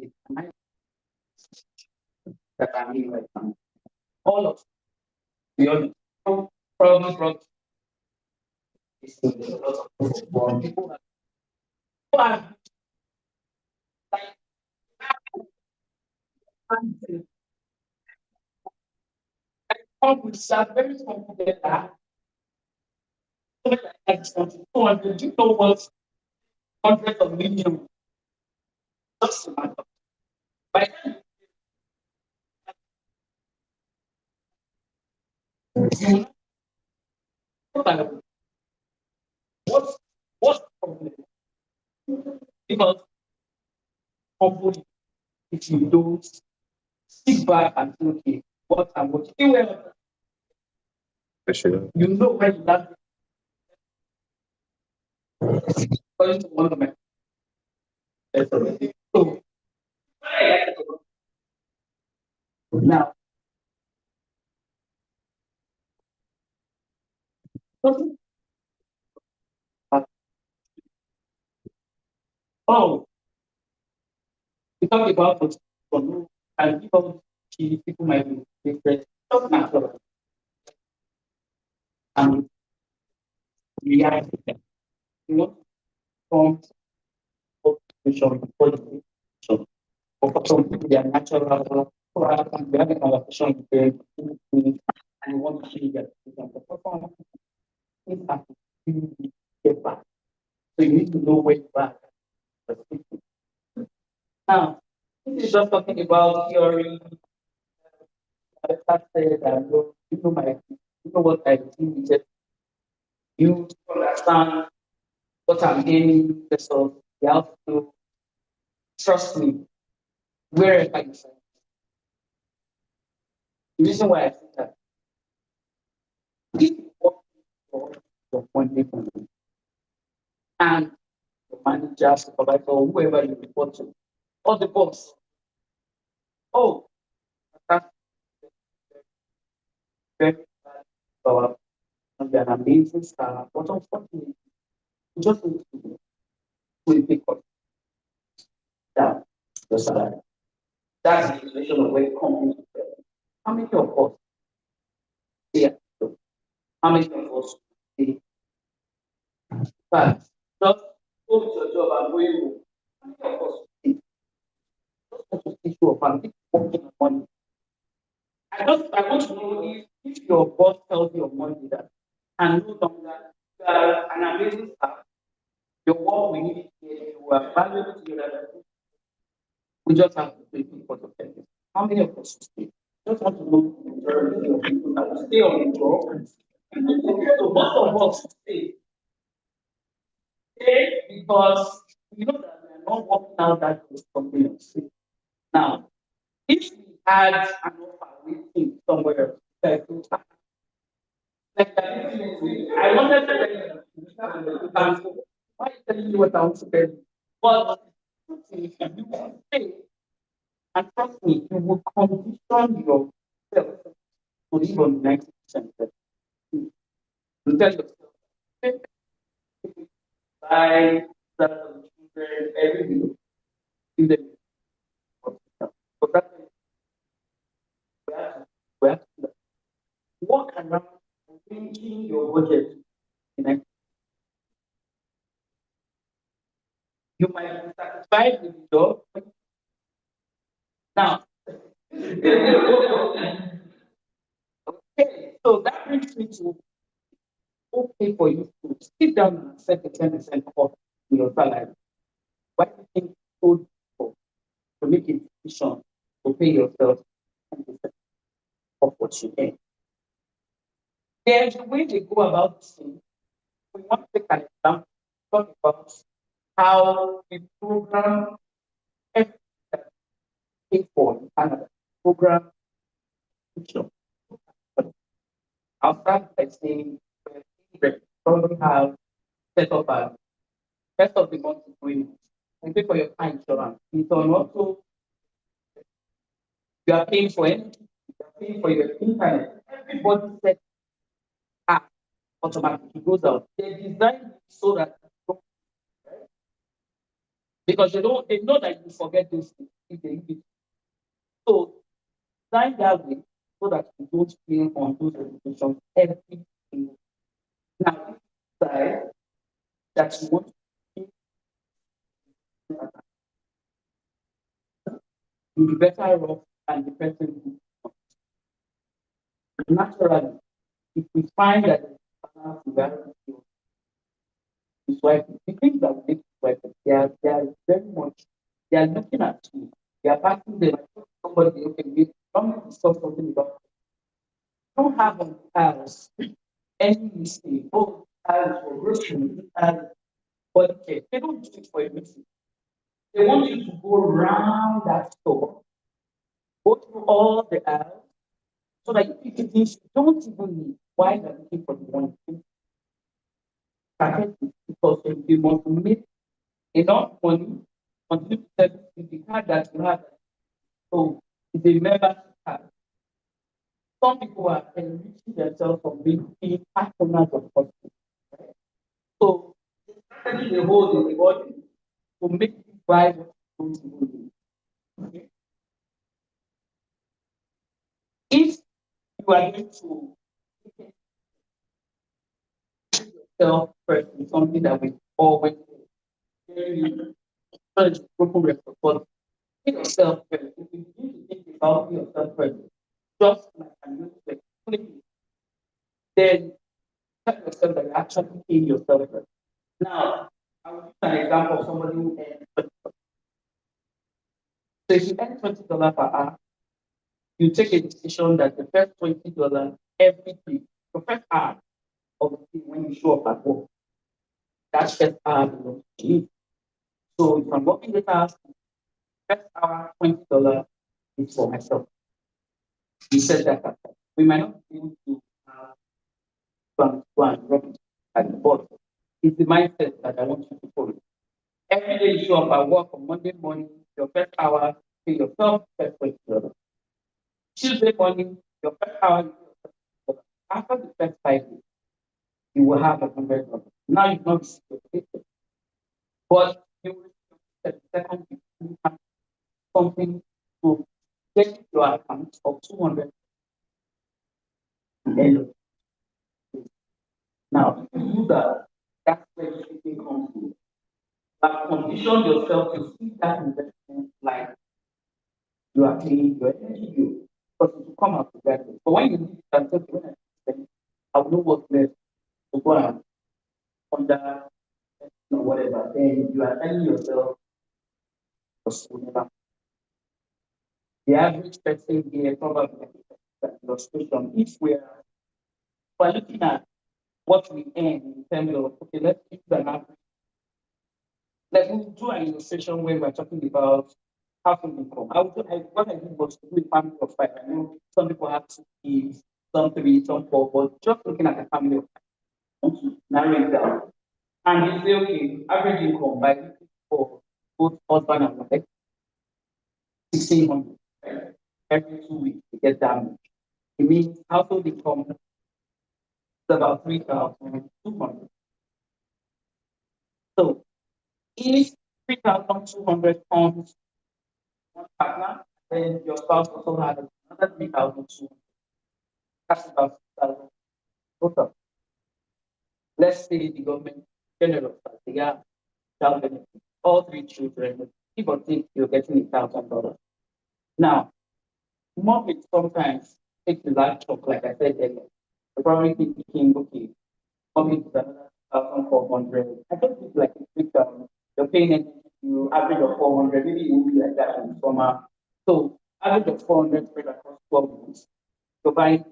it. Am I that I'm in right now? All of the other problems is a lot of people are like come with some very confident that 200, you know what, hundreds of millions just a matter. By then, what's what's the problem? Because hopefully, if you don't sit back and say, okay, what I'm watching, well, you know where you land according to one of my so now, oh, we talk about what and people might be different, not natural, and react to them. You want to form situation before the situation. But for some people, they are natural, or we have a conversation with them, and you want to see that. But for some people, things have to really get back. So you need to know where you are. Now, this is just talking about theory. I started and you know what I think is that you understand what I'm aiming so you have to trust me wherever you find. The reason why I think that if you work for your company and your manager, supervisor, or whoever you report to, or the boss, oh, that's very bad, and they're an amazing staff, but unfortunately, you just need to do a big cut down your salary. That's the situation of where companies fail. How many of us stay how many of us stay but just go with your job and going home? How many of us stay? Just want to see you of and keep working on money. I want to know if your boss tells you on Monday that and no longer you are an amazing staff, your work we need it here, you are valuable to your other. We just have to pay people for the service. How many of us stay? Just want to know the majority of people that will stay on the job. So most of us stay because we know that we are not working out that good something else. Now, if we had an offer waiting somewhere else, like I wanted to tell you, why are you telling me what I want to tell you? But if you can stay, and trust me, you will condition yourself to live on 90%. You tell yourself, buy that children everything in the but that we have to walk around thinking your budget. You might be satisfied with the job. Now, okay, so that brings me to okay for you to sit down and set a 10% cut in your salary. Why do you think it's so difficult to make a decision to pay yourself 10% of what you earn? There's a way they go about this thing. We want to take an example, talk about how we program everything that we pay for in Canada. Program education. I'll start by saying we probably have set up a first of the month agreement. You pay for your car insurance. It's on also you are paying for anything, you are paying for your internet. Everybody set up automatically goes out. They designed it so that because they know that you forget those things if they give it. So design that way so that you don't feel on those obligations every single. Now, if you decide that you want to keep, you'll be better off than the person who naturally, if we find that the balance is working, the things that will make it working, they are very much, they are looking at you. They are passing them like somebody, okay, we don't discuss something about don't have on house any mistake. Oh, as for grocery, as body care. They don't do it for a mistake. They want you to go around that store, go through all the aisles, so that if you things you don't even need, why are you looking for the one thing? Because you must make enough money until you set the card that you have. So it's a membership card. Some people are enriching themselves from being partners of hospitals. Right? So it's a hold in the body to make you buy what you don't even need. Okay? If you are going to make yourself first in something that will always broken record, but make yourself first. If you begin to think about yourself first, just like I'm going to then tell yourself that you're actually paying yourself first. Now, I will use an example of somebody who earns 20. So if you earn $20 per hour, you take a decision that the first $20 every day, the first hour of the day when you show up at work, that first hour belongs to you. So if I'm working the task, first hour, $20 is for myself. You said that we might not be able to go and rub it at the board. It's the mindset that I want you to follow. Every day you show up at work on Monday morning, your first hour, pay yourself first $20. Tuesday morning, your first hour, you pay yourself $20. After the first 5 days, you will have $100. Now you've not received your paycheck, but you will receive the second week, you have something to get your account of 200 and now, if you do that, that's where the thinking comes in. But condition yourself to see that investment like you are paying your energy bill because it will come out together. But when you do that, when I spend, I will know what's left to go and under or whatever. Then you are telling yourself, whatever. The average person here probably illustration. If we're looking at what we earn in terms of okay, let's use an average. Like we'll do an illustration where we're talking about household income. What I did was to do a family of five. I know some people have 2 kids, some three, some four, but just looking at a family of five, narrow it down. And you say, okay, average income by for both husband and wife, 1,600, right? Every 2 weeks to get that much. It means household income is about 3,200. So if 3,200 comes one partner, then your spouse also has another 3,200. That's about 6,000 total. Let's say the government general, they have child benefit, all 3 children, give or take, you're getting $1,000. Now, mortgage sometimes takes a large chunk, like I said earlier. You're probably thinking, okay, mortgage is another 1,400. I don't think like a breakdown. You're paying it, you average of 400, maybe it will be like that in summer. So, average of 400 spread across 12 months. You're buying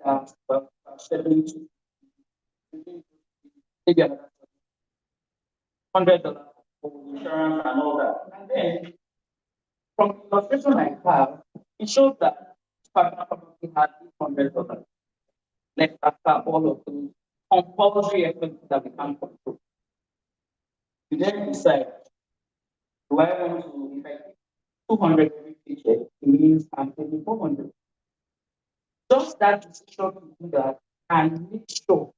70 maybe another $100 for insurance and all that. And then from the illustration I have, it shows that partner probably had $800 left after all of those compulsory expenses that we can't control. You then decide, do I want to, if I take 200 every paycheck, it means I'm paying 400. Just that decision to do that and make sure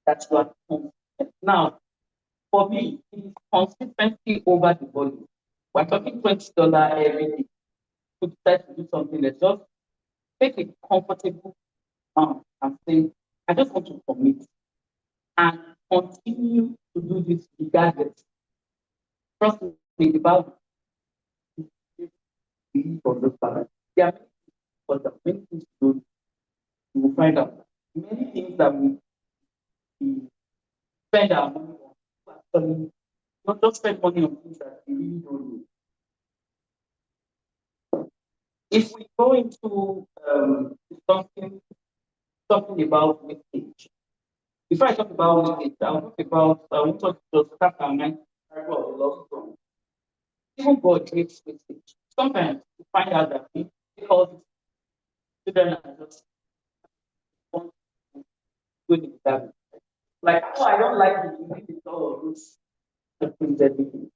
that you are consistent. Now, for me, it is consistency over the volume. We're talking $20 every day to decide to do something. Let's just take a comfortable and say, I just want to commit and continue to do this regardless. Trust me, the Bible is for those balance. There are many things to do. You will find out many things that we spend our money on. Actually, not just spend money on things that we really don't need. If we go into something about wastage, before I talk about wastage, I'll talk about I want to just start our mind about the love from. Even God hates wastage. Sometimes you find out that because children are just want to go in that. Like, oh, I don't like the way it's all of this. Everything.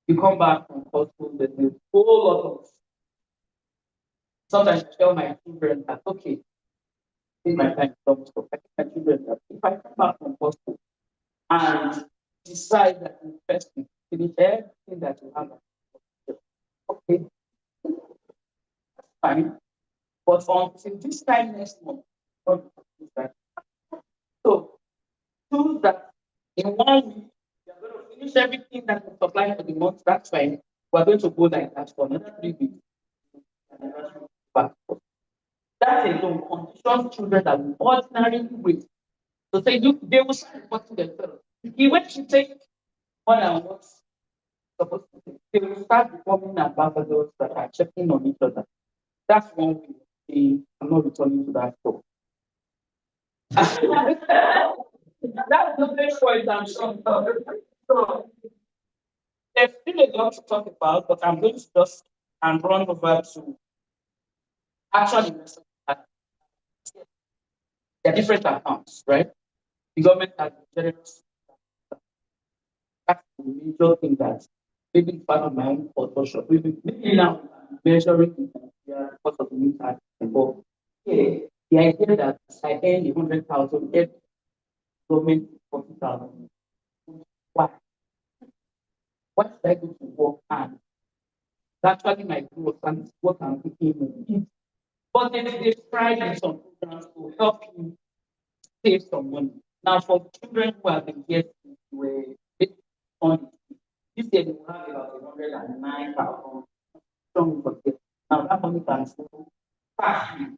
You come back from hospital, there's a whole lot of. Sometimes I tell my children that, okay, in my time, I tell my children that if I come back from hospital and decide that in first week, finish everything that you have, okay, fine. But until this time next month, not this time. So choose that in 1 week, you're going to finish everything that you supply for the month, that's fine. We're going to go like that for another 3 weeks. But that alone conditions children that will ordinarily wait. So say you they will start reporting themselves. The way to take more than what's supposed to take, they will start becoming ambassadors that are checking on each other. That's one way. I'm not returning to that store. That's the best point I'm sure. So there's still a lot to talk about, but I'm going to just and run over to actually there are different accounts, right? The government has generous. That's the major thing that maybe it's part of my own culture. Maybe now I'm measuring because of the new tax. But yeah, the idea that I earn 100,000 every government 40,000. Why? Why should I go to work and actually my growth and it's what I'm thinking? But then they tried in some programs to help you save some money. Now, for children who have been here since were on this year, they will have about 109,000. Now, that money can still pass you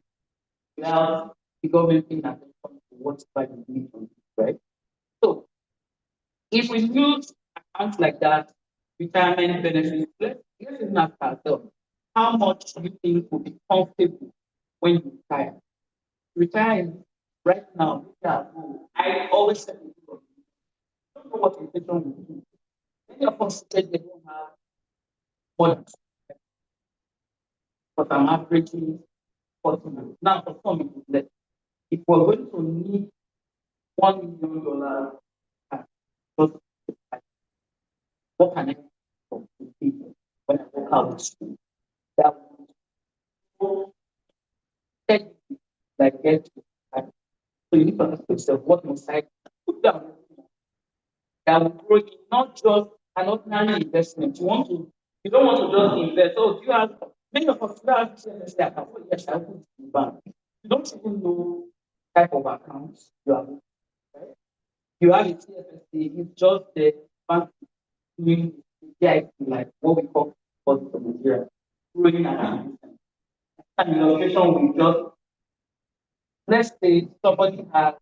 without the government paying attention to what's by the need, right? So, if we use accounts like that, retirement benefits, let's even ask ourselves, how much do you think would be comfortable when you retire? Retire right now. Yeah, I always say, I don't know what inflation will do. Many of us said they don't have money, but I'm averaging 40 million. Now, for some, it is less. If we're going to need $1 million, just what can I do for people when I walk out of school? That will like get to that. So you need to ask yourself, what must I put down that will grow in not just an ordinary investment. You don't want to just invest. Oh, do you have many of us do have TFSA account? Oh, yes, I put in the bank. You don't even know type of accounts you have. Right? You have a TFSA, it's just the bank doing the like what we call deposit from Nigeria, growing an an illustration we just let's say somebody has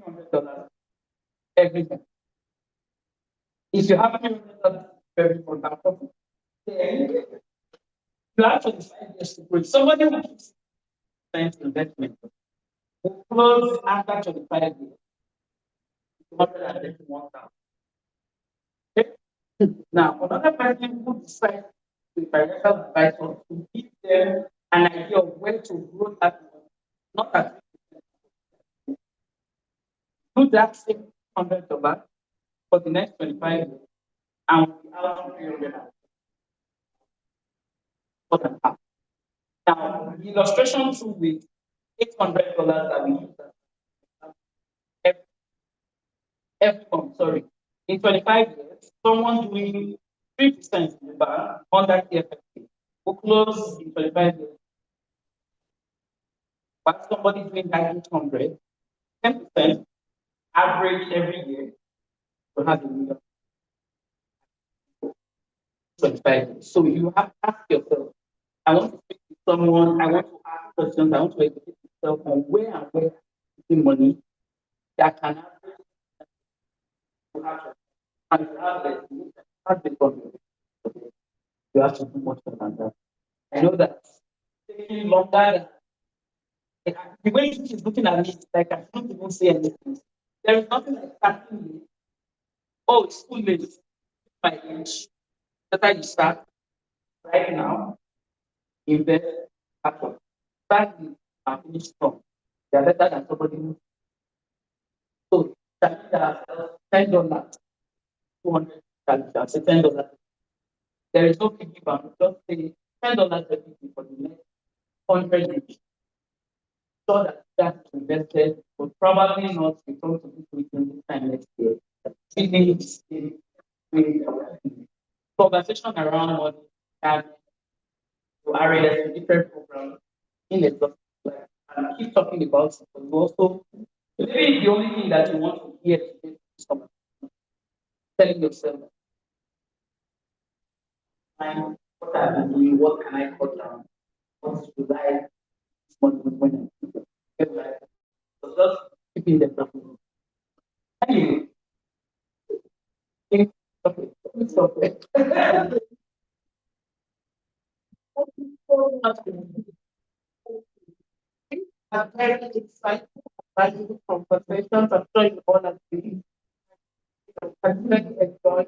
$300 every month. If you have $300 every month, then you actually 5 years to grow. Somebody who keeps science investment will close after 25 years, 131,000. Okay? Now, another person who decides to financial advisor to give them an idea of where to grow that money, not that do that same $100 for the next 25 years and we out 300 more than half. Now, the illustration two with $800 that we use every month, sorry. In 25 years, someone doing 3% in the bank under TFFP will close in 25 years. But somebody doing that 800, 10% average every year will have a million 25 years. So you have to ask yourself, I want to speak to someone, I want to ask questions, I want to educate myself on where and where the money that can have and you have the problem. You have to do much more than that. I know that taking longer than the way she's looking at me, like I can't even say anything. There is nothing like starting late. Oh, it's too late. My age. Better you start right now, invest after. Start and finish strong. They are better than somebody who. So that $10, 200, that's $10. There is no piggy bank. Just say $10 per piggy for the next 100 years. So that invested will probably not return to this region this time next year. Feelings in conversation around money and to RAS different programs in a and keep talking about it, but also maybe the only thing that you want to hear today is telling yourself, what I've been doing, what can I cut down, what should I when I get right. So just keeping them talking. Anyway, okay, it's okay. Very exciting, valuable conversations. I'm sure you all agree. I'm really enjoyed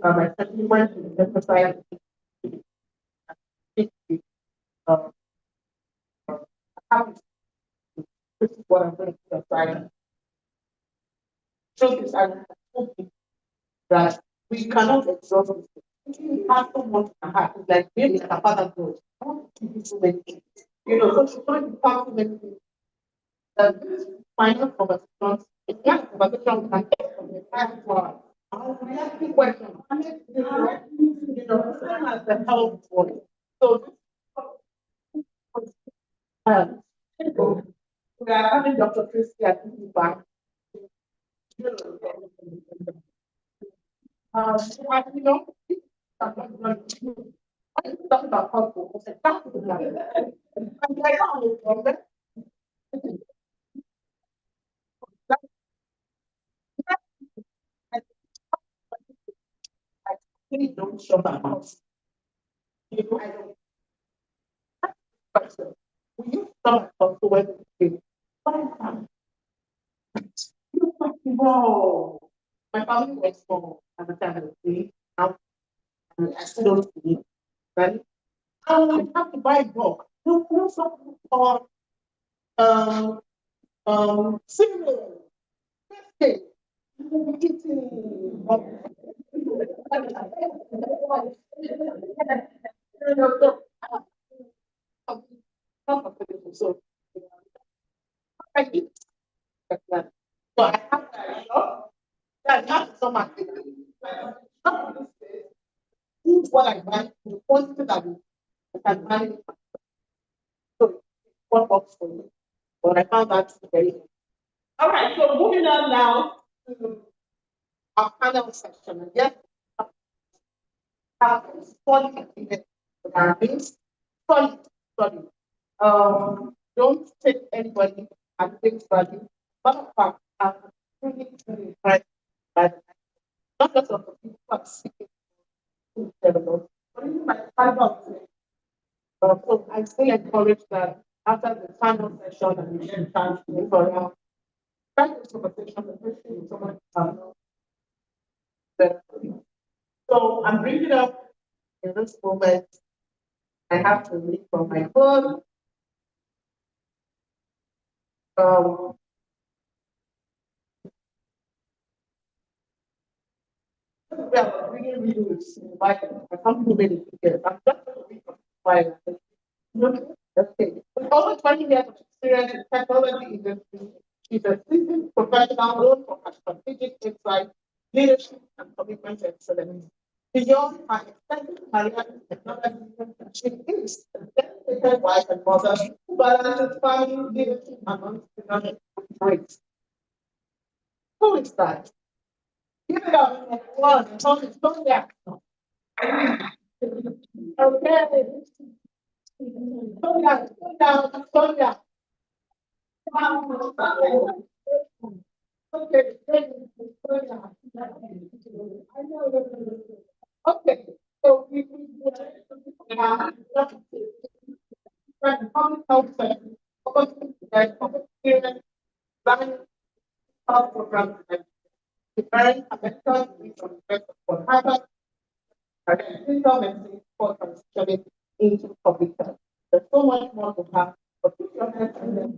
especially when you emphasize uh, habits. This is what I'm going to emphasize. Truth is, I told you that we cannot exhaust this. We have so much to have. It's like maybe like a father goes, I want to give you so many things. You know, so she's trying to pass so many things. This final conversation, it's not a conversation we can take from the time for. We ask you questions. You know, same as the health one. So um, we are having Dr. Christie at the back. You know, I talk about hospital. I said, that's the matter. I'm like, oh, I really don't show my house. You know, I don't question. Will you stop at the when you Whoa. My family was small at the time of the now I still don't believe, right? I would have to buy a book. You know something called um cereal. Biscuit. Eating. So I think that. So I have that shop. That not so much. Eat what I buy, the quantity that I can manage. So what works for me. But I found that very. All right, so moving on now to our panel section. And yes, have study activity that are being study. Don't take anybody at face value. But I'm really, really impressed by not just of the people who are seeking to develop, but even by the fiber of it. So I still encourage that after the final session and we get time to move around, try this conversation, especially with someone that. So I'm bringing up in this moment, I have to read from my phone. Um, well, really, really, like, I can't do many things. I'm just going to read from my okay. With over 20 years of experience in technology industry, she's a seasoned professional known for her strategic insight, leadership, and commitment went to excellence. Beyond her extended career in technology, she is a dedicated wife and mother who balances family, leadership, and entrepreneurship with grace. Who is that? Give it up. One, Tonya. Okay. Tonya, Tonya. Okay. Okay. So uh, public health experience, running health programs, and preparing a medical from for Harvard, and clinical medicine for transitioning into public health. There's so much more to have, but put your hands on them.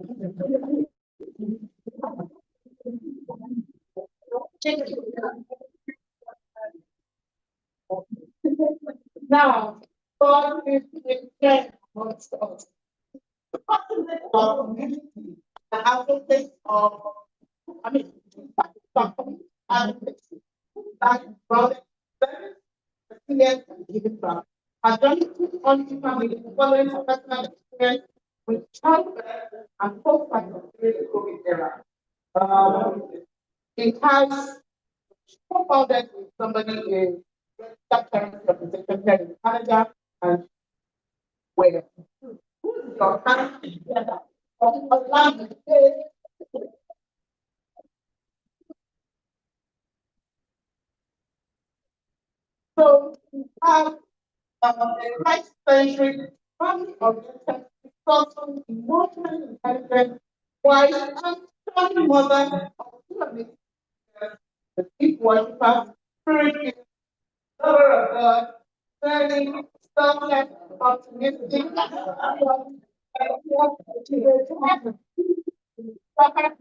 Now, God is the amongst us. The continent of community, the advocates of, I mean, company advocacy, like brothers, resilient and giving back. I've done it on family following personal experience with childbirth and postpartum during the COVID era. Um, it has co-founded with somebody in registered representation here in Canada and where who's your hand together of land. So we have a right-centric, family-oriented, thoughtful, emotionally intelligent, wise, and strong mother of two amazing girls, the deep worshiper, spirit lover of God, learning, selfless, optimistic,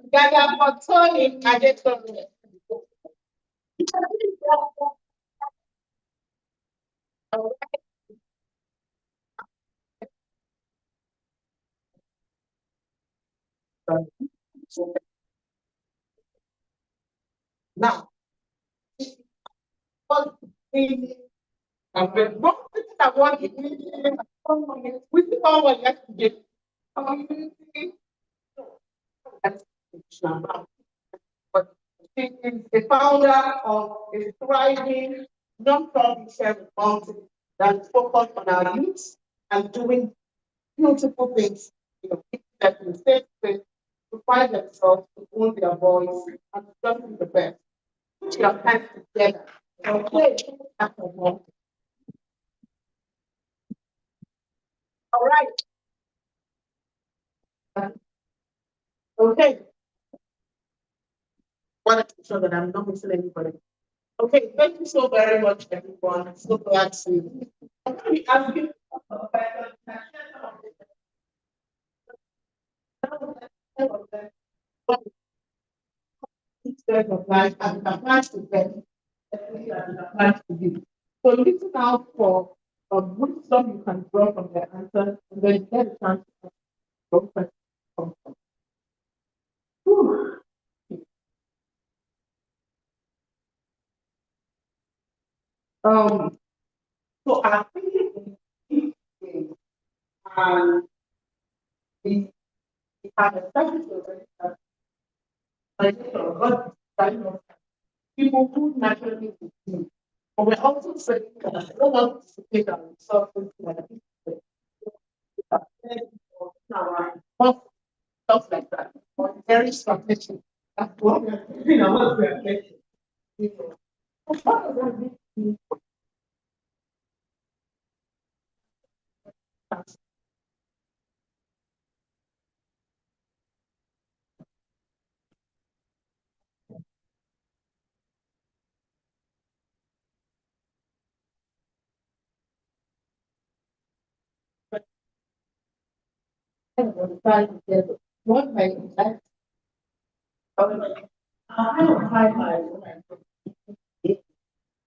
together for Tony Adetone. Now, what the and when one thing that one is we see all what yesterday. Community, that's but she is the founder of a thriving non-profit service mountain that is focused on our youth and doing beautiful things, keeping them in a safe space to find themselves, to own their voice, and to just be the best. Put your hands together. Okay. All right. Okay. Want to make sure that I'm not missing anybody. Okay, thank you so very much, everyone. I'm so glad to. I'm going to be asking what instead of life and it applies to them, definitely as it applies to you. So listen out for wisdom you can draw from their answers, and then get a chance to draw questions from them. Whew. Um, so I think in this game, and we have established already that what kind of people who naturally do. But we're also saying that I don't want to take our resources like stuff like that. But very strategic. That's what we're doing. What we're getting. What does that mean? What my that I don't hide my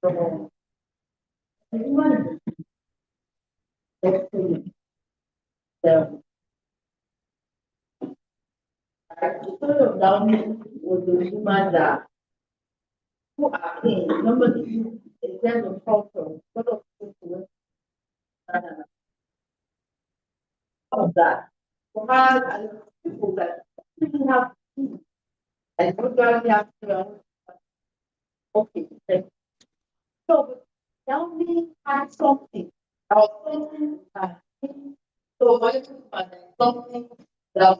so everyone is the sort of down with the human that who are in nobody in terms of culture, sort of people of that. While a lot of people that didn't have food, and don't have okay. So but tell me had something. I was thinking so much but something that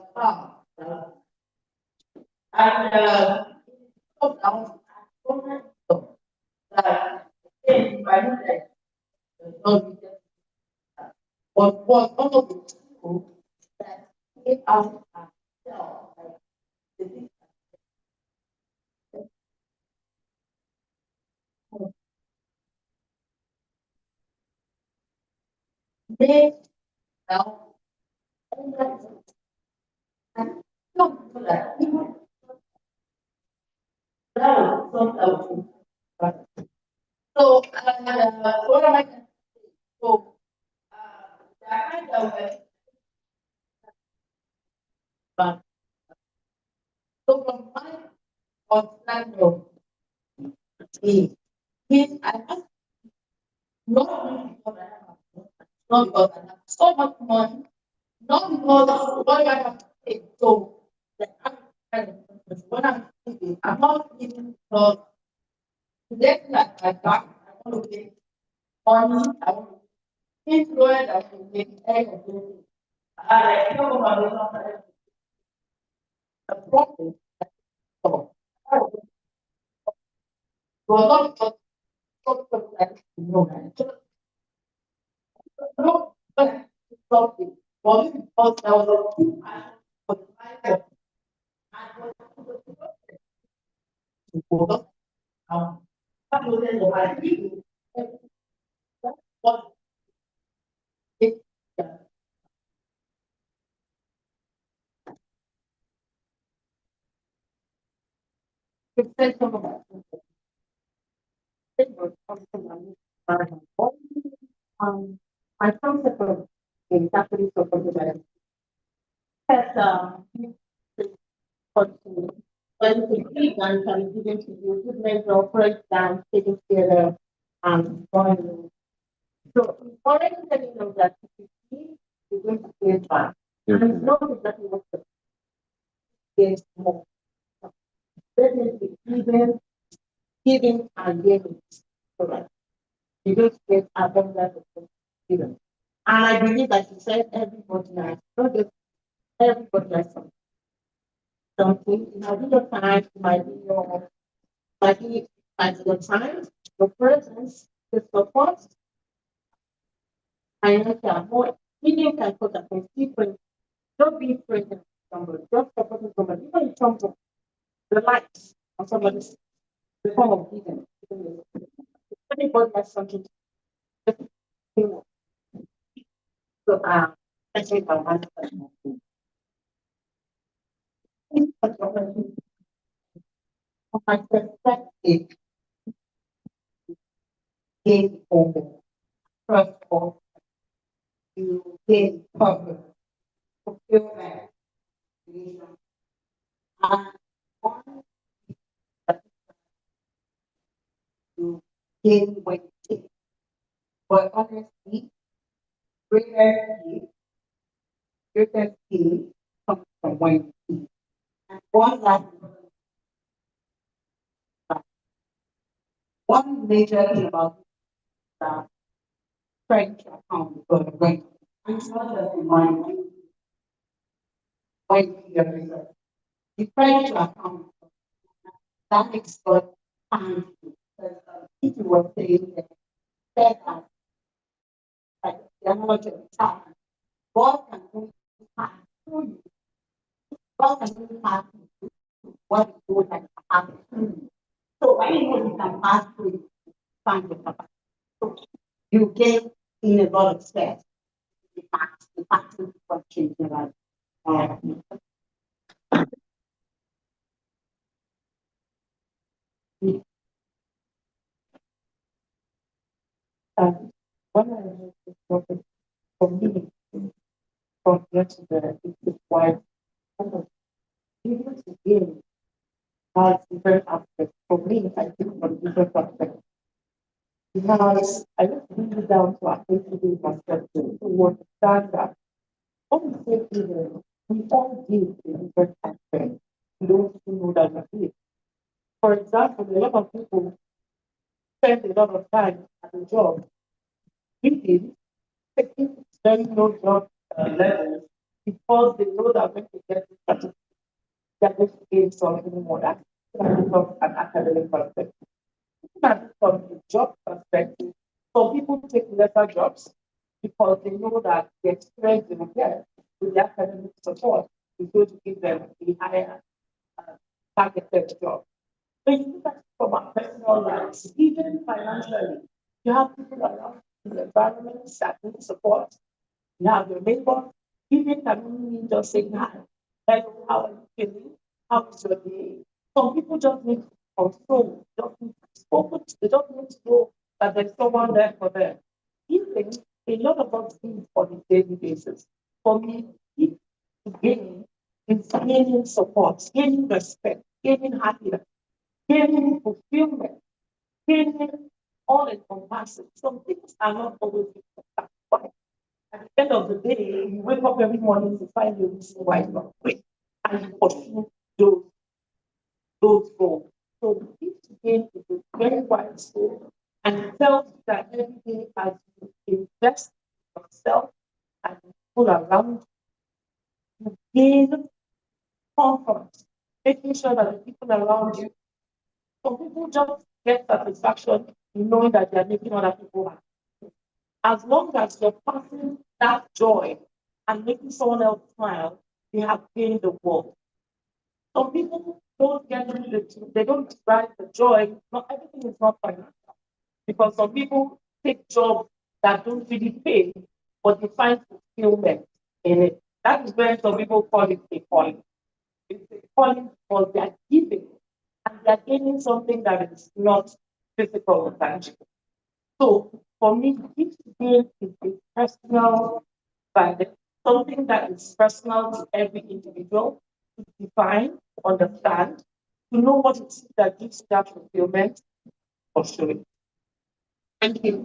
and so I was that again, I know that not was one of the people that came out and tell like the they now and some people that even now some of so what am I going to say? So the kind of uh, so from my understanding is I ask not only because I have not because I have so much money, not because what I have to pay. So the kind of what I'm thinking, I'm not thinking because today like I got I want to pay money, I want to influence, I want to make egg of this. I know about the profit. So I was not just like no, just no, but something. For me, because there was a few for the life of I was that was the my people. What it said some of that. It was something um, my concept of exactly so for the has when the big one can be given to you, good measure of breakdown, taking together going. So already telling them that if you see, you're going to get back. And it's not exactly what the get more. Definitely giving and giving. So that you don't get abundance of giving. And I believe that you said everybody has, not just everybody has something. It might be your time, it might be your might be at your time, your presence, the support, financial more meaning can put a different. Don't be present with somebody, just supporting somebody, even if something the likes on somebody's the form of giving. Everybody has something to do. So I think I want to from my perspective, gain over first of all, you gain cover, fulfillment, creation, and one that you gain when you take. But honestly, greater gift, greater skill comes from when you eat. And one major thing about that trying to account for the when and it's not just the money when you hear research. You try to account for that makes God time to because if you were saying that like the analogy of time, God can only pass through you. God can only pass through what you would like to happen through you. So when you can pass through, find your capacity. So you get in a lot of steps. The fact what change your life. Um, one of the topic for me compared to the why able to give has different aspects. For me, I think from different aspects. Because I just bring it down to a day-to-day perspective to understand that when we say even, we all give a different aspect. We don't even know that we give. For example, a lot of people spend a lot of time at a job, thinking, taking very low job levels because they know that when they get to certain, they're going to gain something more. That's from an academic perspective. And from a job perspective, some people take lesser jobs because they know that the experience they will get with the academic support is going to give them a higher uh, targeted job. So you look at it from our personal lives, even financially, you have people around in the environment that need support. You have your neighbor, even can only mean just saying hi. Hello, how are you feeling? How is your day? Some people just need control, just need to be spoken to. They just need to know that there's someone there for them. Even a lot of us do on a daily basis. For me, if to gain is gaining support, gaining respect, gaining happiness, gaining fulfillment, gaining all encompassing. Some things are not always satisfied. At the end of the day, you wake up every morning to find a reason why you're not awake and you pursue those, those goals. So this game is a very wide scope and it tells you that every day as you invest in yourself and people around you gain comfort, making sure that the people around you, some people just get satisfaction in knowing that they are making other people happy. As long as you're passing that joy and making someone else smile, they have gained the world. Some people don't get they don't derive the joy. Not everything is not financial because some people take jobs that don't really pay, but they find fulfillment in it. That is when some people call it a calling. It's a calling because they are giving and they are gaining something that is not physical or tangible. So for me, gift giving is a personal value, something that is personal to every individual to define, to understand, to know what it is that gives you that fulfillment for sure. Thank you.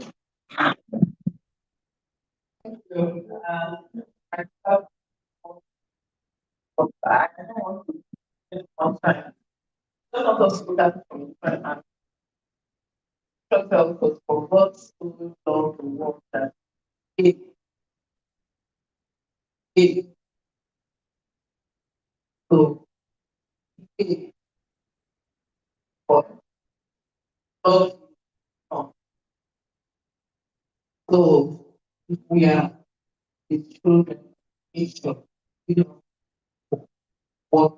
Thank you. I have I don't want to spend more time. Some of us do that from and just help us for God's to love the work that it so it for us. So if we are the children, each of you know what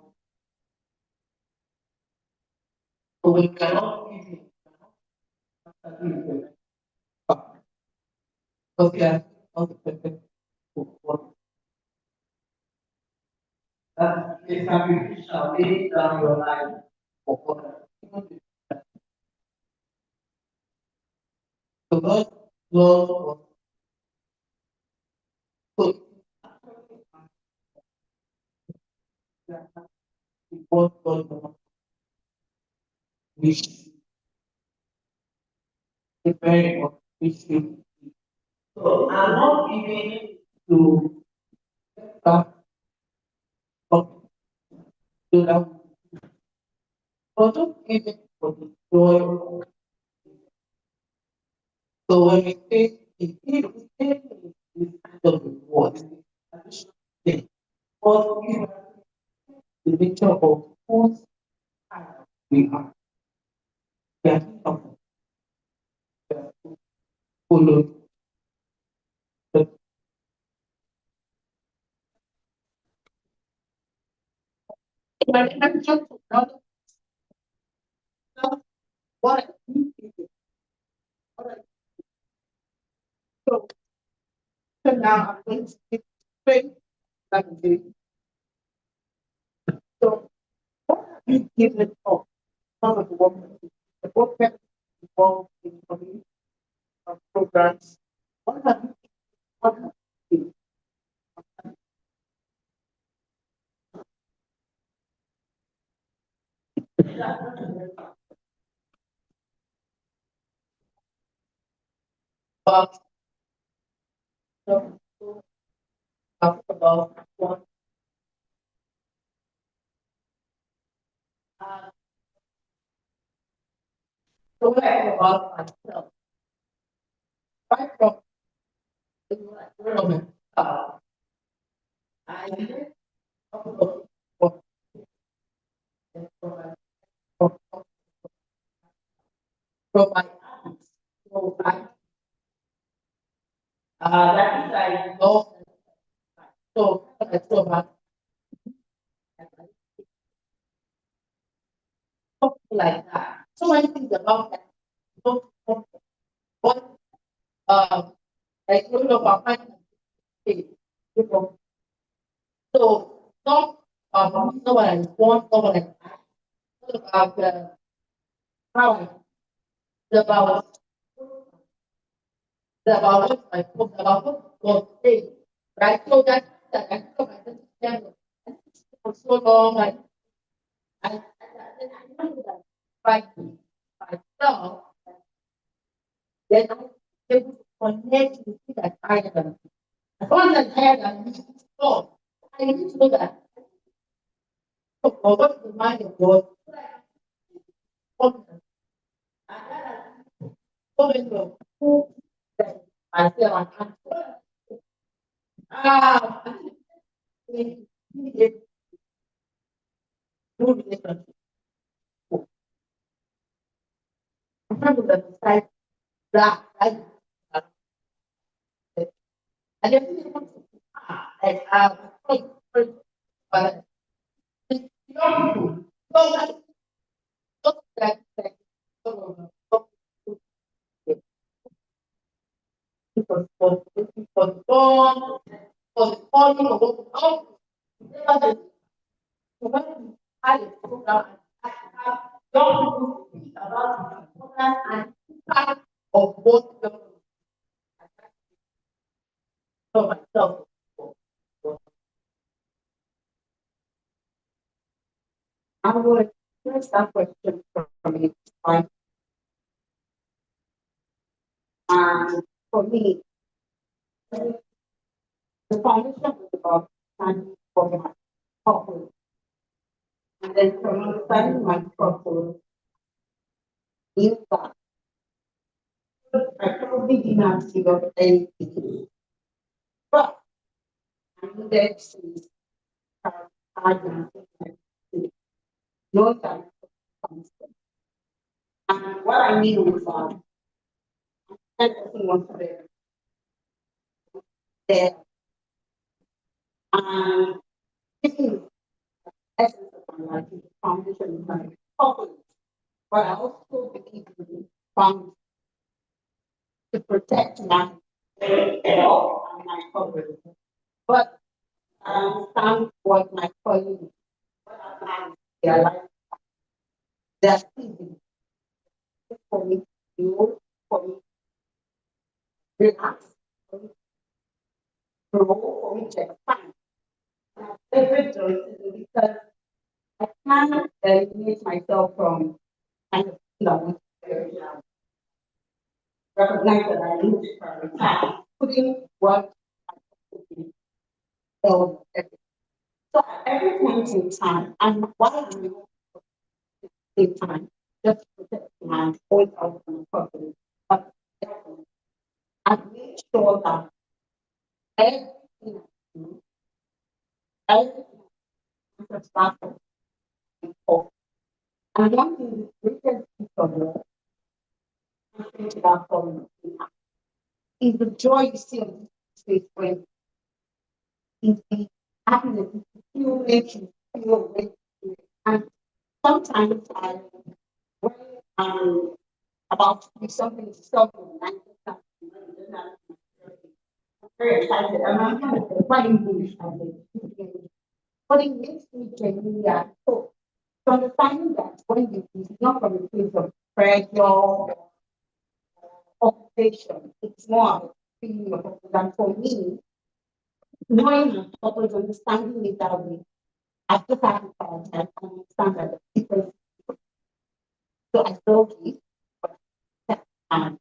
so we cannot give it because we are not the perfect what that is sacrificial, lay down your life for others. So God was so what God was which is very important. Which so I'm not giving to that but to that but don't give it for the joy. So when we say it is kind of reward, additional thing. But we have the nature of whose we are. We are of follow the when I'm just not what I think is what I so so now I'm going to get straight like this. So what have you given up? Some of the work the work that involved in community programs. What have you what have you But so, talk about what uh, so what I know about myself. Right from the environment, I live from from from my aunt. So that is I love. So I saw my something like that. So many things about that. So, what like one of our friends, you know, so not no what I want, not what I not about how I it's about what I put about what God says, right? So that I feel like this is for so long, I know that by myself, then I'm able to connect with you that I am. As long as I am God, I need to know that or what is the mind of God. So many of who that myself and ah, it no relationship. I'm trying to decide that I just want to like but young people, so that so for the dawn, for the calling of God, never so when I had a program, I have young people speak about the importance and impact of what the for myself. I would first that question from me. Like, for me, the foundation was about standing for my purpose. And then from understanding my purpose, in that I probably didn't have to give anything. But I needed to have hard and know that and what I mean is that person was there. And this is the essence of my life, is the foundation of my purpose. But I also believe in found to protect my health and my coverage. But I understand what my colleagues, what I plan their life, their season for me to do, for me to relax, for me to grow, for me to expand. And I'm very joyful because I can't eliminate myself from kind of recognize that I need to prioritize putting what I put in. So at every point in time, and why I know in time, just to protect my own health and property, but I make sure that everything I do, everything is responsible for. And one thing the greatest gift of all, I think about falling is the joy you see on this face when is the happiness, is the feel makes you feel when and sometimes I when I'm about to do something to something and I get something I'm very excited and I'm kind of quite English but it makes me genuinely so understanding that when you it's not from a place of pressure or occupation, it's more of a feeling of purpose. And for me, knowing my purpose, understanding it that way, I just have to prioritize and understand that the difference. So I still give, but and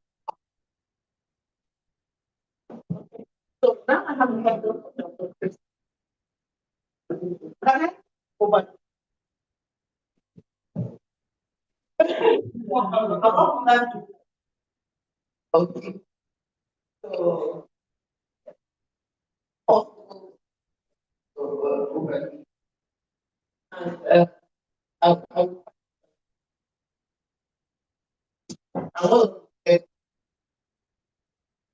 So now I have a handle of this. Can I over? Okay. So possible over. And I want to get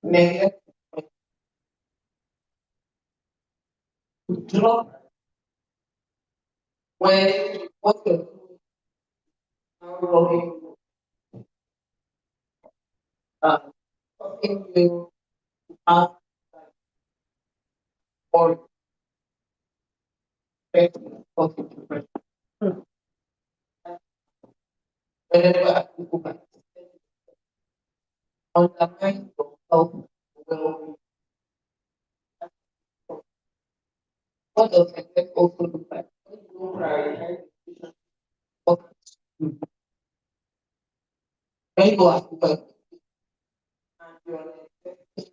negative to drop when what you're doing now rolling something you have or expect something different. Whenever I go back, undermine your health well. What does success also look like? When you don't prioritize education, what you when you go at work and you're neglecting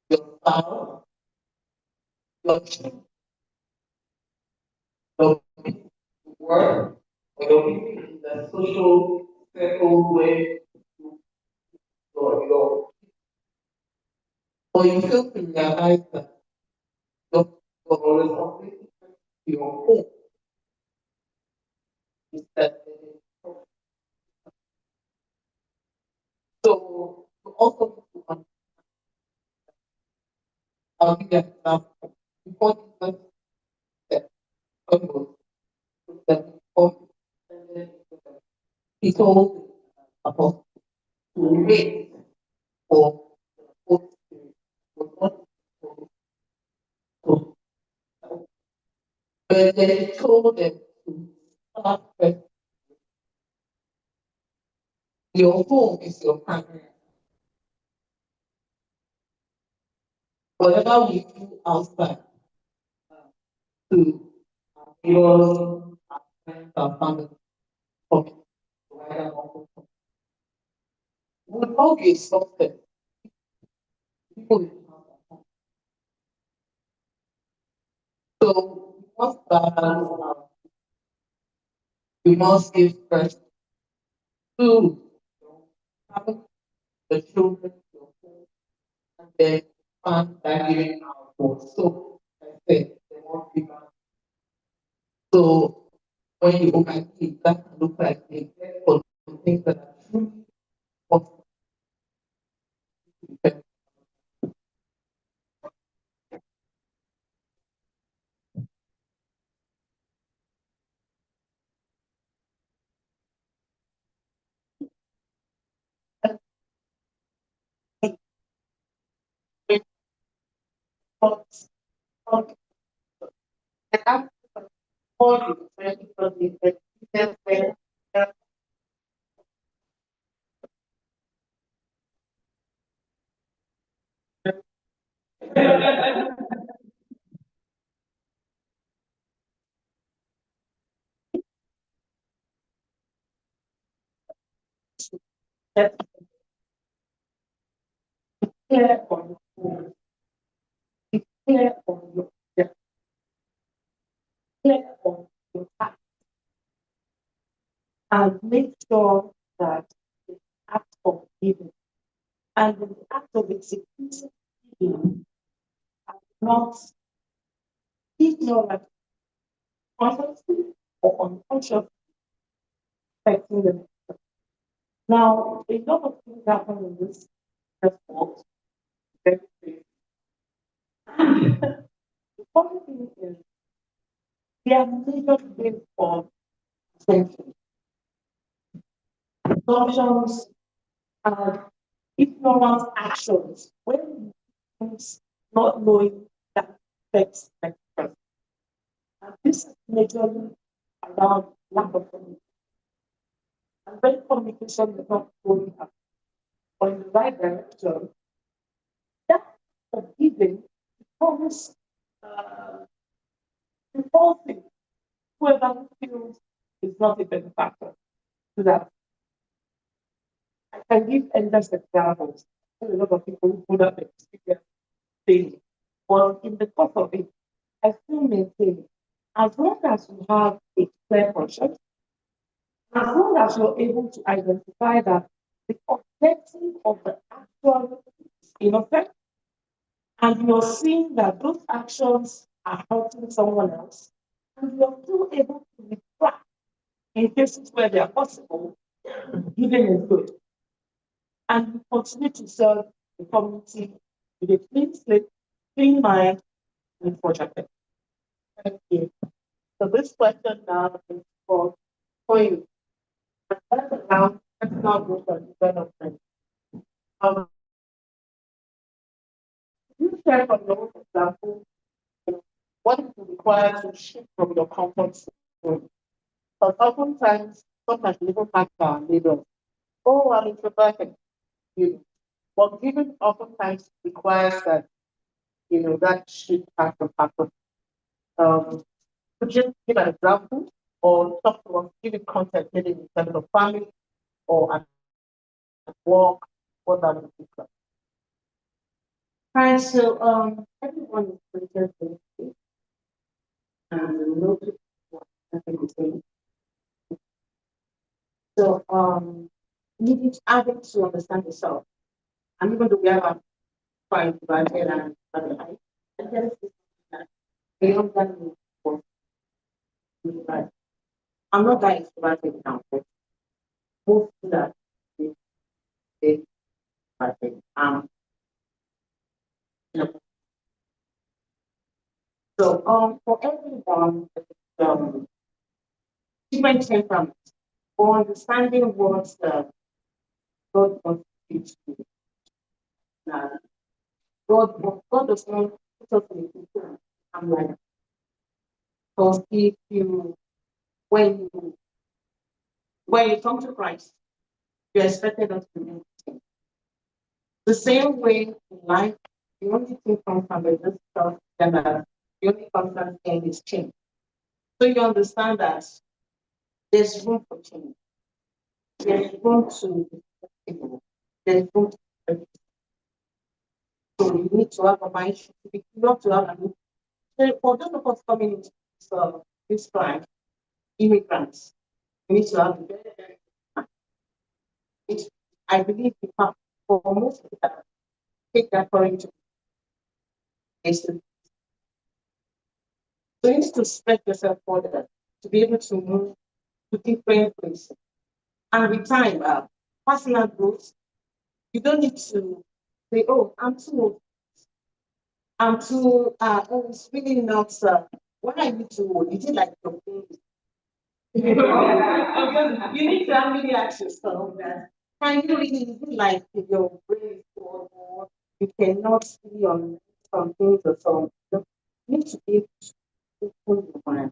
your spouse, your children, your people to work, or your people in the social circle where your or you fail to realize that your, your responsibility to your home is that so you also need to I'll give you an example. Before Jesus said, God was that before he told the apostles to wait for the Holy Spirit. Was not to but then he told them to start first. Your home is your primary. Whatever we do outside to neighbors, our friends, our family, community, wider would not be exhausted. People will have that home. So we must balance we must give first to having the children, your home, and then fund that giving out for. So I said they won't be back. So when you overeat, that can look like a for the things that are truly possible. And after all the practical differences where that clear on your clear on your clear on your act and make sure that the act of giving and the act of executing giving are not ignorant, consciously or unconsciously affecting them. Now, a lot of things happen in this response. Very quickly. The funny thing is, they are measured based on assumptions, assumptions and ignorant actions when things not knowing that affects the person. And this is majorly around lack of communication. And when communication is not going up or in the right direction, that giving becomes uh, repulsive. Whoever feels is not a benefactor to that. I can give endless examples. A lot of people who put up experience daily. But in the course of it, I still maintain as long as you have a clear conscience, as long as you're able to identify that the objective of the actual is innocent, and you're seeing that those actions are helping someone else, and you're still able to retract in cases where they are possible, giving is good. And you continue to serve the community with a clean slate, clean mind, and project. Thank you. So this question now is for you. And that's around personal growth and development. Um, you share from your own example what is required to shift from your comfort zone. Because oftentimes, sometimes we even have our neighbors. Oh, I'm introverted. You know, but giving oftentimes requires that that shift has to happen. Um, could you give an example or talk to us, give it context, maybe in terms of family or at work, what that would look like? Hi, so everyone is created differently, and no two people are the same. So you need to add it to understand yourself. And even though we have a quite divided and other life, and there is that beyond that need for right. I'm not that extroverted now, but most of that is extroverted. You know, so for everyone, um, different temperaments, for understanding what God wants to teach you. Uh, God does not put us in a position. I'm like, because if you when you when you come to Christ, you're expected not to do the the same way in life. The only thing comes from this stuff that the only constant thing is change. So you understand that there's room for change. There's room to there's room to so you need to have a mind shift. You not to have a so for those of us coming into this crime, immigrants, we need to have a very it, I believe the fact for most people take that courage is to so you need to spread yourself further to be able to move to different places. And with time, personal growth, you don't need to say, oh, I'm too, oh, it's really not, why are you too old? Is it like your baby? You need to have really ask yourself that. Can you really, is it like your brain is too old or you cannot see on some things or some, you need to be able to open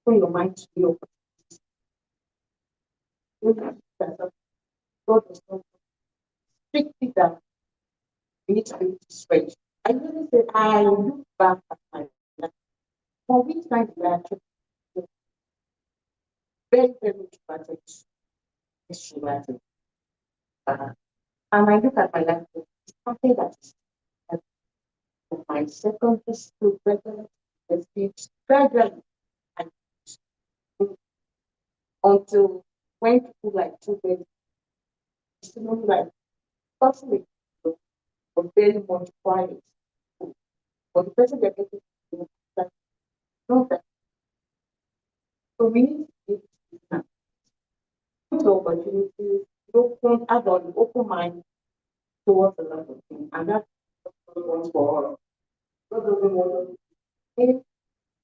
your mind to the opportunity. God is not strictly that you need to be able to stretch. I really say I look back at my life. For which time we are actually very, very traumatic, extroverted. And I look at my life, it's something that is from my secondary school, regular speech, gradually, and until when people like children, it's not like possibly was very much quiet. But the person they're getting to know, like, know that. So we need to be to opportunities, open, have an open mind towards a lot of things. And that's what God wants for us. God doesn't want us to be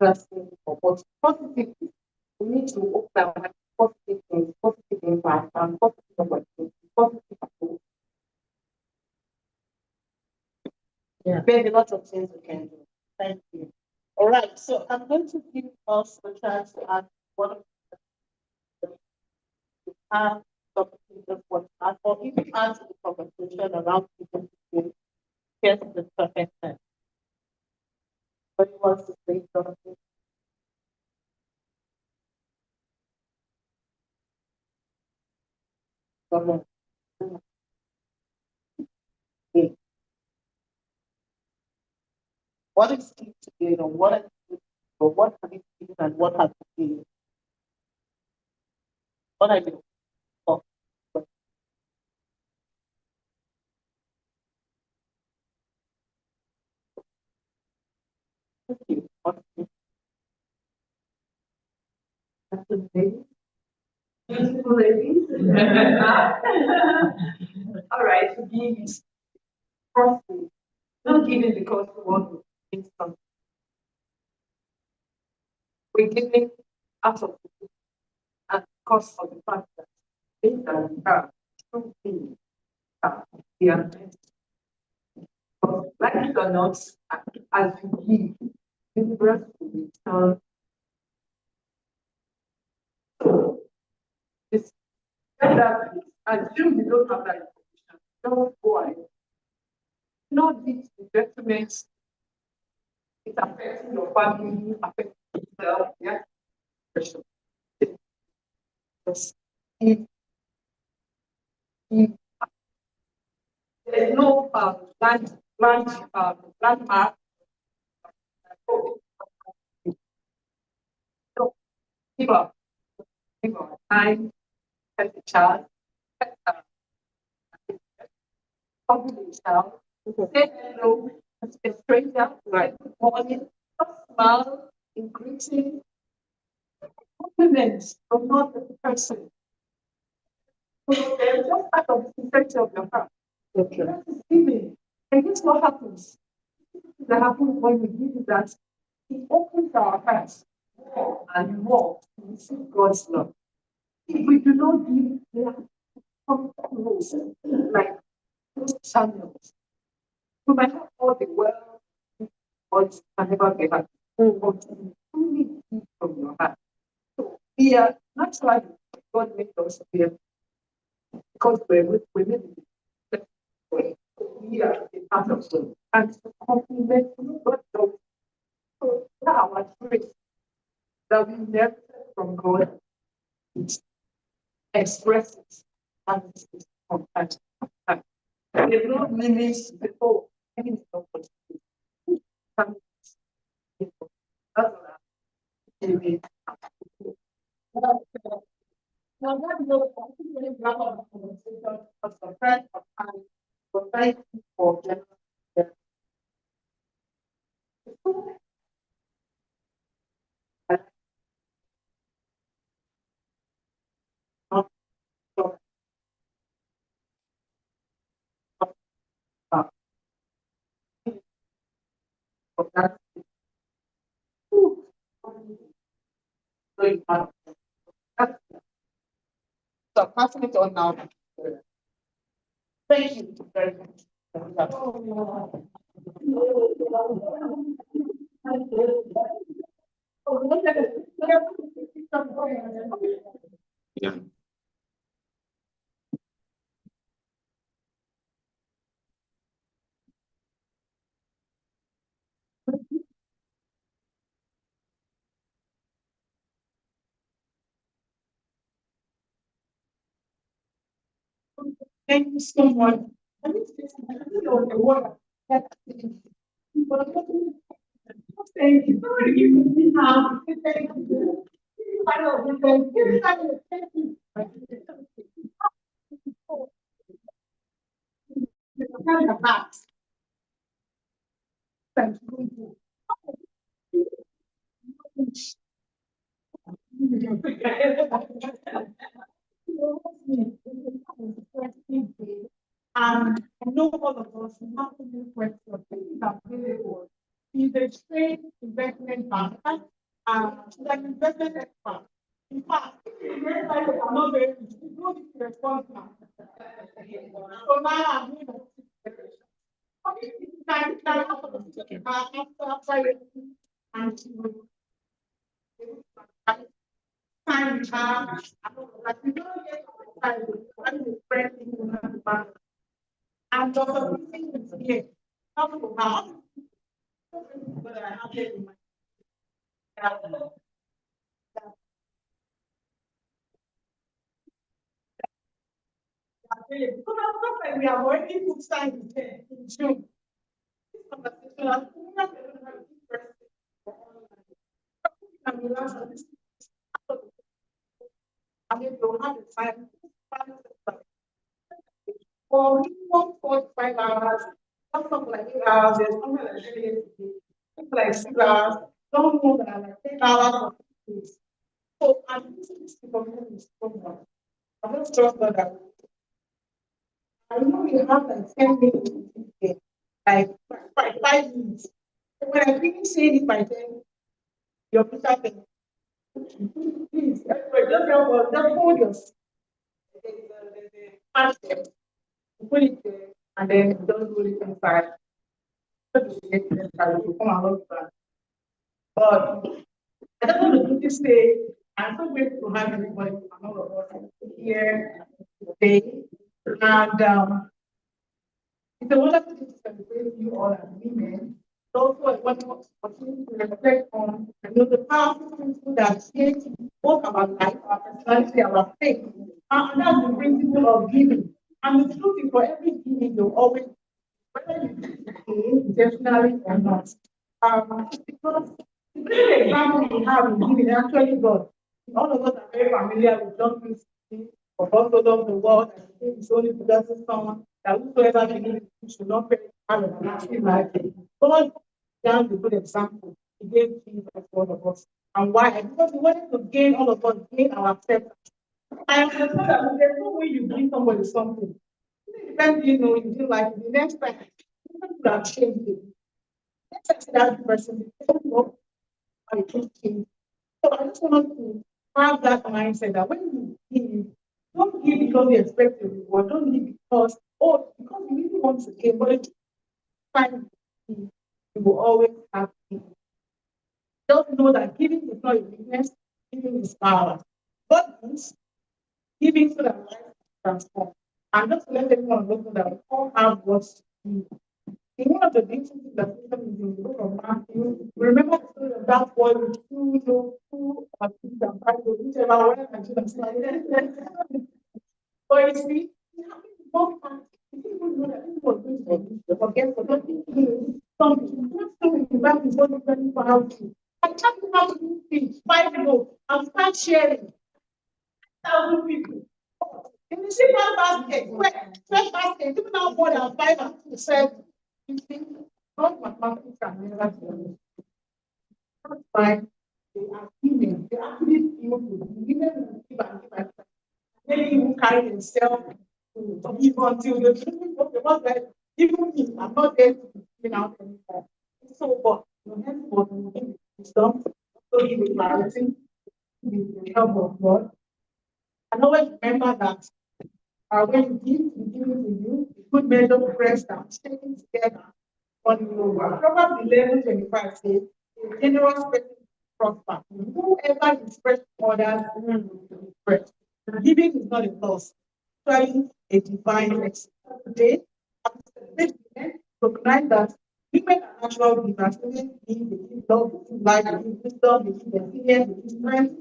interesting but positively. We need to open our mind to positive things, positive impact, and positive opportunities, positive approach. Yeah. There's a lot of things we can do. Thank you. All right, so I'm going to give us the chance to ask one of the have something just want to ask, or if you answer the conversation around people, here's the perfect time. But wants to say something? Come on. what is it today, or what are you, or what have you been and what have you been? What are you for? Thank you. What Beautiful ladies. All right, to give is firstly, not giving because we want to get something. We're giving out of the and because of the fact that things that we have, true things that we are meant to. But like it or not, as you give, universe will return. So this that assume you don't have that information. Don't go ahead. Not these investments, it's affecting your family, affecting yourself. Yeah. Yes. If there's no landmark, so give up, give up time, as a child, uh, talk to yourself, say hello, a stranger, right? Good morning, just smile, increasing compliments from not the person. So they're just part of the sincerity of your heart. Okay. That is giving. And guess what happens? That happens when we give that it opens our hearts more and more to receive God's love. If we do not give, they are close, like those channels. You might have all the wealth, but can never be happy. But you truly give from your heart. So we are naturally God made us here because we made it way. We are a part of God. And to compliment God, so that our grace that we inherited from God, it expresses and it is compassion. There's no limits before any opportunity. That's what I'm now, that was particularly wrap up the conversation of the friend of time, but thank you for general. So passing it on now. Thank you very much. Yeah. Thank you so much. I think this is the word that thank you. Thank you. Thank you. Thank you. And I know all of us have to do questions available. He's a trained investment banker and she's an investment expert. In fact, if you realize that I'm not very good, you know this response now. So now I'm doing it. Okay, after and she will time with her. Like we don't get time with friends in the bank. And Dr. Christine is here. Talk to her. But I have it in my because we have already put time in June. This conversation my for minimum 4 to 5 hours, not something like 8 hours, there's something like 3 days, something like 6 hours, don't more than like 10 hours or 6 days. So I'm using this information is so much. I'm not sure that I know you have like 10 minutes to do it, like 5 minutes. So when I finish saying it by then, your picture can please, everybody just help us, just hold your there's a put it there, and then don't put it inside. Put it inside, you come and look back. But I just want to quickly say, I'm so grateful to have everybody and all of us here today. And it's a wonderful thing to celebrate you all as women. It's also a wonderful opportunity to reflect on the powerful principle that shapes both our life, our personality, our faith. And that's the principle of giving. And the truth is, for every giving, you always, whether you pay intentionally or not. Because the great example we have in giving is actually God. All of us are very familiar with John 3:16, for God so loved the world and he gave his only begotten Son, that whosoever believes in him should not perish but have everlasting life. God began the good example. He gave Jesus to all of us. And why? Because he wanted to gain all of us, gain our acceptance. I understand that there's no way you give somebody something. It depends, you didn't like it. The next time, you could have changed it. Next time, see that person, they don't know how it can change. So I just want to have that mindset that when you give, don't give because you expect a reward. Don't give because you really want to give, but it's time you will always have to. Just know that giving is not a weakness, giving is power. God means giving so that life is transformed. And just to let everyone know that we all have what to give. In one of the beautiful things that is in the book of Matthew, remember the story of that boy with two kids and five, whichever one and two and but you see, he happened to walk past. He didn't even know that he was going to forget for nothing. Something. Just so in the back is what very powerful. I can't how to do things 5 ago and start sharing 1,000 people. In the same basket, where 12 baskets, even now more than 5%, you think, not mathematics can never do. That's why they are women. They actually feel good. Women will give and give and give. Many people carry themselves to give until the truth of the one that even me, I'm not there to be giving out anymore. So, but henceforth, we give wisdom, so give it clarity, with the help of God. And always remember that when you give, we give it to you, good measure, pressed down, taken together, on the over. Proverbs 11:25 says, a generous person prosper. Whoever is fresh others will be fresh. Giving is not a loss, actually a divine blessing. Today, recognize that women are natural givers. Women give, they give love, they give life, they give wisdom, they give resilience, they give strength.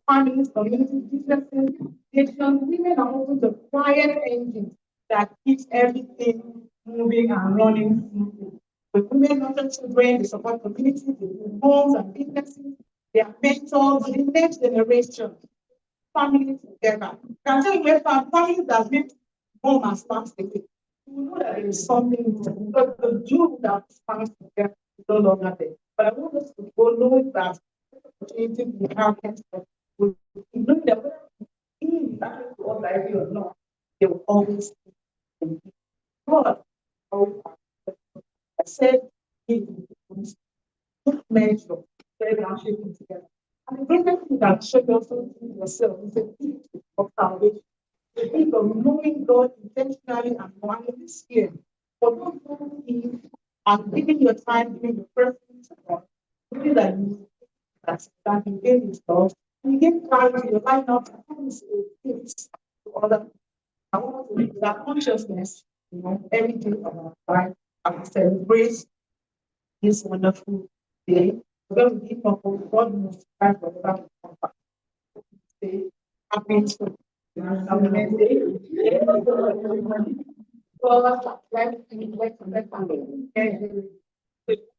Families, communities, businesses, nations, women are also the quiet engine that keeps everything moving and running smoothly. With women nurture children, they support communities, they build homes and businesses, they are mentors, the next generation, families together. Can tell you where families that make mom has passed away. You know that there is something because the Jew that stands together is no longer there. But I want us to go know that opportunity we have henceforth. We know that whether he is happening to us directly or not, they will always be God. Always I said, give good measure, very much shaking together. And the greatest thing that should also do yourself is a gift of salvation. The gift of knowing God intentionally and wanting this year. For those who give and giving your time, giving your preference to God, knowing that that you gain his love, you get clarity, your life now becomes a gift to other people. I want to live that consciousness, every day of our life and celebrate this wonderful day. We're going to give up on God most time for that say happy to have a nice day. God, let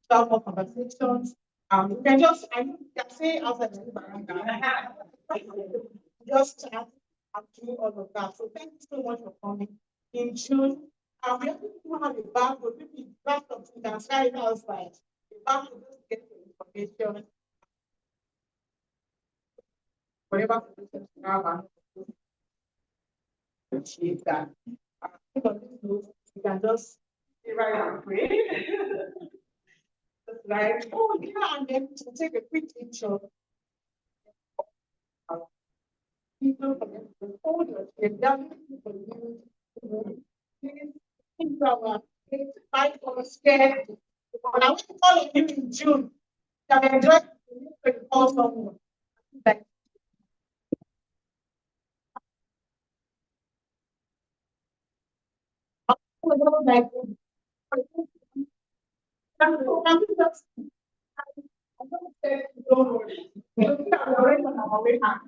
start more conversations. You can just I mean you can say outside the veranda. Just chat I'm doing all of that. So thank you so much for coming. In June, we have to have a barcode, maybe that's something you can try it outside. A barcode just get the information, whatever solutions you have, and achieve that. On this note, you can just stay right and pray. Just like, oh yeah, and then to take a quick picture. People for them to hold your children, young people use, things our fight for scared. But I want to call on you in June. You have enjoyed the call someone. Like, like, I'm just, I'm not saying don't worry. We are already on our way back.